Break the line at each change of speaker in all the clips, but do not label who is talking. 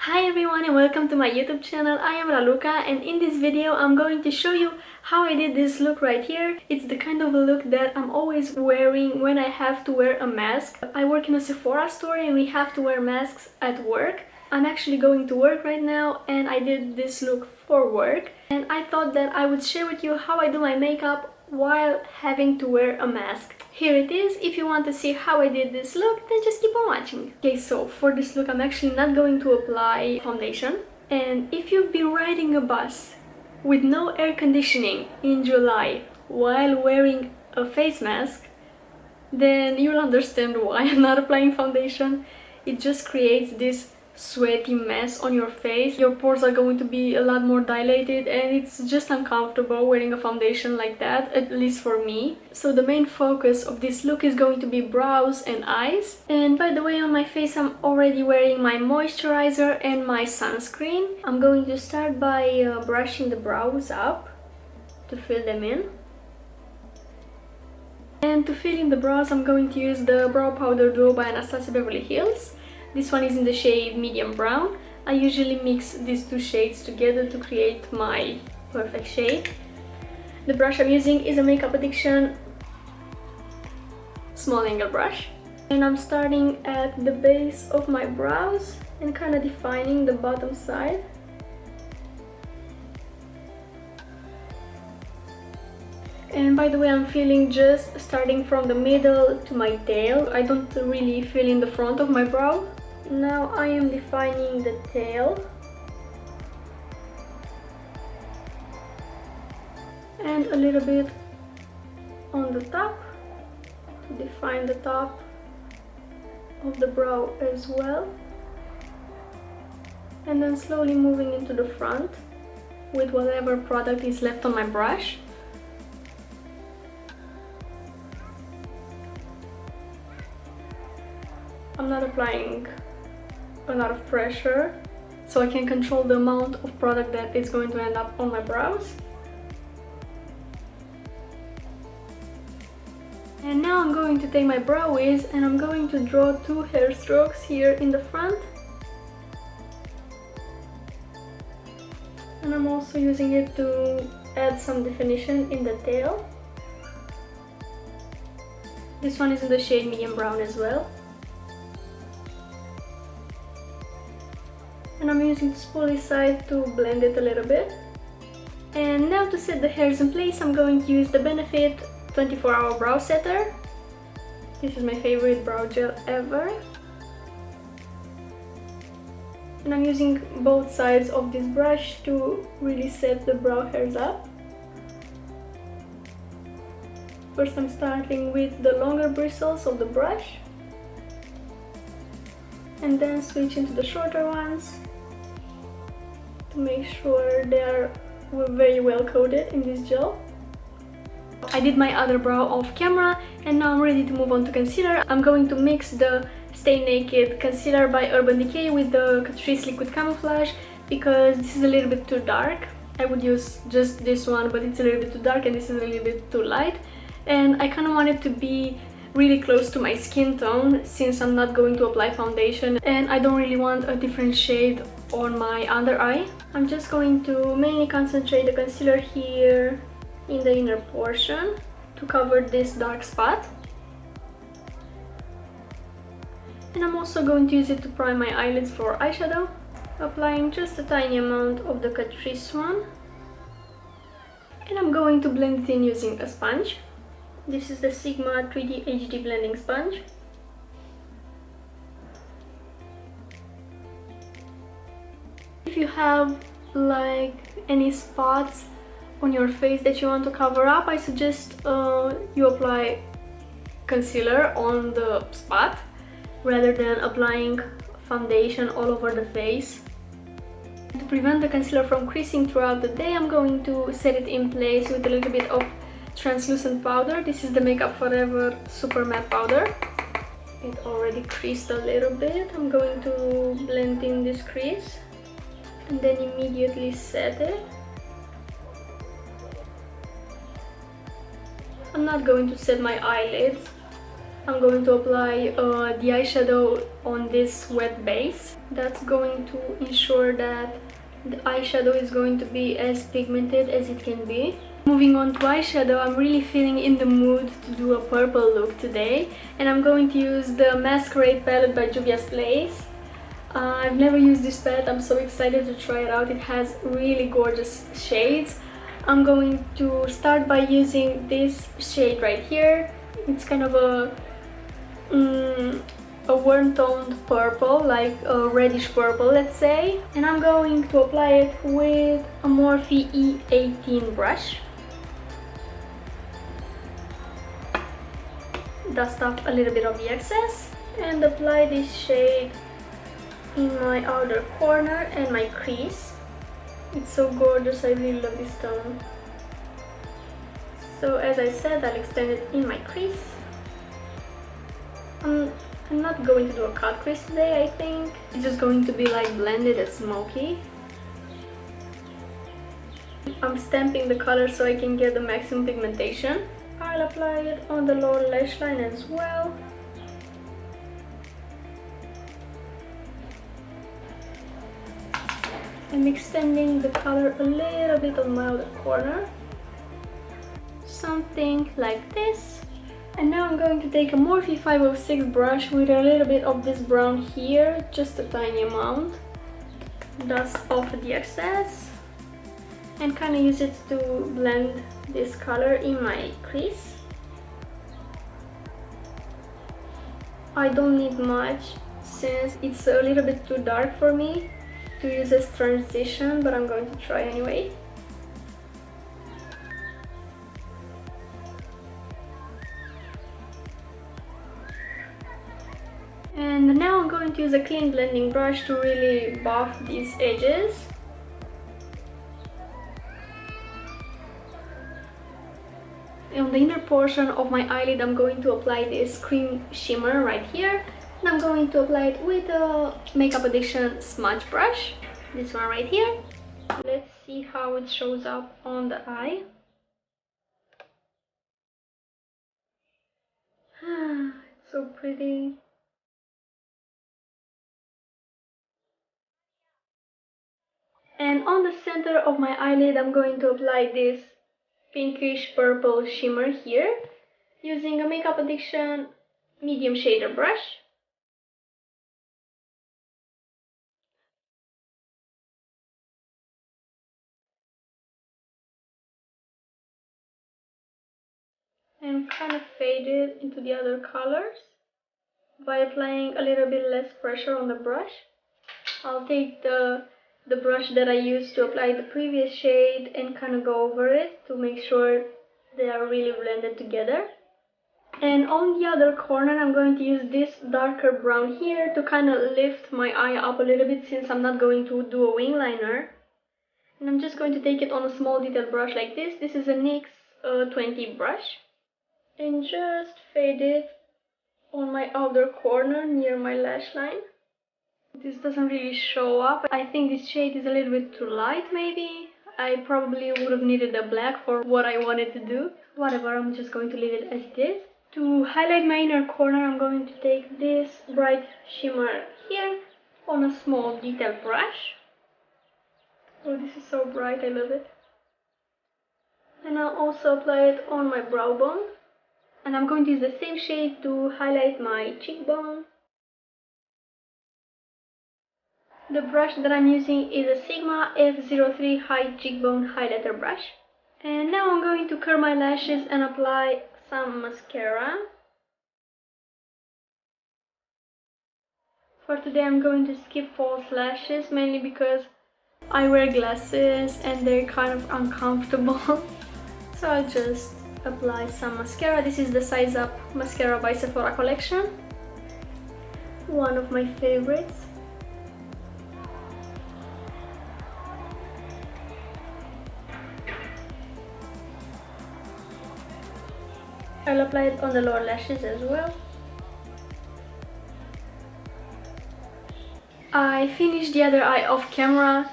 Hi everyone and welcome to my YouTube channel. I am Raluca and in this video I'm going to show you how I did this look right here. It's the kind of a look that I'm always wearing when I have to wear a mask. I work in a Sephora store and we have to wear masks at work. I'm actually going to work right now and I did this look for work. And I thought that I would share with you how I do my makeup while having to wear a mask. Here it is. If you want to see how I did this look, then just keep on watching. Okay, so for this look I'm actually not going to apply foundation. And if you've been riding a bus with no air conditioning in July while wearing a face mask, then you'll understand why I'm not applying foundation. It just creates this sweaty mess on your face. Your pores are going to be a lot more dilated and it's just uncomfortable wearing a foundation like that, at least for me. So the main focus of this look is going to be brows and eyes. And by the way, on my face I'm already wearing my moisturizer and my sunscreen. I'm going to start by brushing the brows up to fill them in. And to fill in the brows I'm going to use the brow powder duo by Anastasia Beverly Hills. This one is in the shade medium brown. I usually mix these two shades together to create my perfect shade. The brush I'm using is a Makeup Addiction small angle brush. And I'm starting at the base of my brows and kind of defining the bottom side. And by the way, I'm feeling just starting from the middle to my tail. I don't really fill in the front of my brow. Now I am defining the tail. And a little bit on the top to define the top of the brow as well. And then slowly moving into the front with whatever product is left on my brush. I'm not applying a lot of pressure, so I can control the amount of product that is going to end up on my brows. And now I'm going to take my brow wiz and I'm going to draw two hair strokes here in the front. And I'm also using it to add some definition in the tail. This one is in the shade medium brown as well. And I'm using the spoolie side to blend it a little bit. And now to set the hairs in place, I'm going to use the Benefit 24-Hour Brow Setter. This is my favorite brow gel ever. And I'm using both sides of this brush to really set the brow hairs up. First I'm starting with the longer bristles of the brush. And then switch into the shorter ones to make sure they are very well coated in this gel. I did my other brow off camera and now I'm ready to move on to concealer. I'm going to mix the Stay Naked concealer by Urban Decay with the Catrice Liquid Camouflage because this is a little bit too dark. I would use just this one, but it's a little bit too dark and this is a little bit too light. And I kind of want it to be really close to my skin tone since I'm not going to apply foundation and I don't really want a different shade on my under eye. I'm just going to mainly concentrate the concealer here in the inner portion to cover this dark spot. And I'm also going to use it to prime my eyelids for eyeshadow, applying just a tiny amount of the Catrice one. And I'm going to blend it in using a sponge. This is the Sigma 3D HD blending sponge. If you have like any spots on your face that you want to cover up, I suggest you apply concealer on the spot rather than applying foundation all over the face. To prevent the concealer from creasing throughout the day, I'm going to set it in place with a little bit of translucent powder. This is the Makeup Forever Super Matte Powder. It already creased a little bit. I'm going to blend in this crease and then immediately set it. I'm not going to set my eyelids I'm going to apply the eyeshadow on this wet base. That's going to ensure that the eyeshadow is going to be as pigmented as it can be. Moving on to eyeshadow, I'm really feeling in the mood to do a purple look today, and I'm going to use the Masquerade palette by Juvia's Place. I've never used this palette. I'm so excited to try it out. It has really gorgeous shades. I'm going to start by using this shade right here. It's kind of a warm toned purple, like a reddish purple, let's say. And I'm going to apply it with a Morphe E18 brush. Dust off a little bit of the excess and apply this shade in my outer corner and my crease. It's so gorgeous, I really love this tone. So as I said, I'll extend it in my crease. I'm not going to do a cut crease today, I think. It's just going to be like blended and smoky. I'm stamping the color so I can get the maximum pigmentation. I'll apply it on the lower lash line as well. I'm extending the color a little bit on my outer corner. Something like this. And now I'm going to take a Morphe 506 brush with a little bit of this brown here, just a tiny amount. Dust off the excess and kind of use it to blend this color in my crease. I don't need much since it's a little bit too dark for me to use as transition, but I'm going to try anyway. And now I'm going to use a clean blending brush to really buff these edges. On the inner portion of my eyelid, I'm going to apply this cream shimmer right here. And I'm going to apply it with a Makeup Addiction smudge brush. This one right here. Let's see how it shows up on the eye. It's so pretty. And on the center of my eyelid, I'm going to apply this pinkish purple shimmer here using a Makeup Addiction medium shader brush. And kind of fade it into the other colors by applying a little bit less pressure on the brush. I'll take the brush that I used to apply the previous shade and kind of go over it to make sure they are really blended together. And on the other corner, I'm going to use this darker brown here to kind of lift my eye up a little bit, since I'm not going to do a wing liner. And I'm just going to take it on a small detail brush like this. This is a NYX 20 brush. And just fade it on my outer corner near my lash line. This doesn't really show up. I think this shade is a little bit too light maybe. I probably would have needed a black for what I wanted to do. Whatever, I'm just going to leave it as it is. To highlight my inner corner, I'm going to take this bright shimmer here on a small detail brush. Oh, this is so bright, I love it. And I'll also apply it on my brow bone. And I'm going to use the same shade to highlight my cheekbone. The brush that I'm using is a Sigma F03 High Cheekbone Highlighter brush. And now I'm going to curl my lashes and apply some mascara. For today I'm going to skip false lashes, mainly because I wear glasses and they're kind of uncomfortable. So I'll just apply some mascara. This is the Size Up mascara by Sephora Collection. One of my favorites. I'll apply it on the lower lashes as well. I finished the other eye off camera.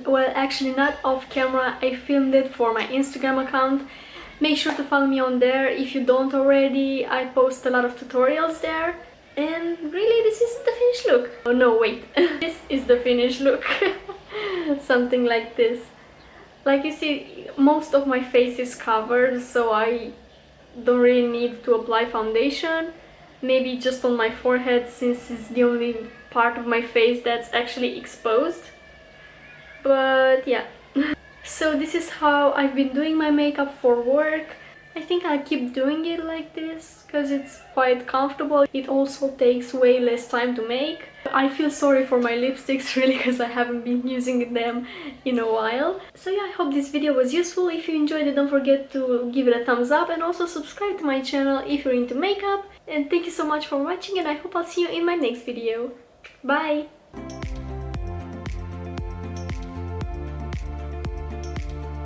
Well, actually not off camera, I filmed it for my Instagram account. Make sure to follow me on there if you don't already. I post a lot of tutorials there. And really, this is the finished look. Oh no, wait. This is the finished look. Something like this. Like you see, most of my face is covered, so I don't really need to apply foundation. Maybe just on my forehead, since it's the only part of my face that's actually exposed. But yeah. So this is how I've been doing my makeup for work. I think I'll keep doing it like this because it's quite comfortable. It also takes way less time to make. I feel sorry for my lipsticks really because I haven't been using them in a while. So yeah, I hope this video was useful. If you enjoyed it, don't forget to give it a thumbs up and also subscribe to my channel if you're into makeup. And thank you so much for watching, and I hope I'll see you in my next video. Bye!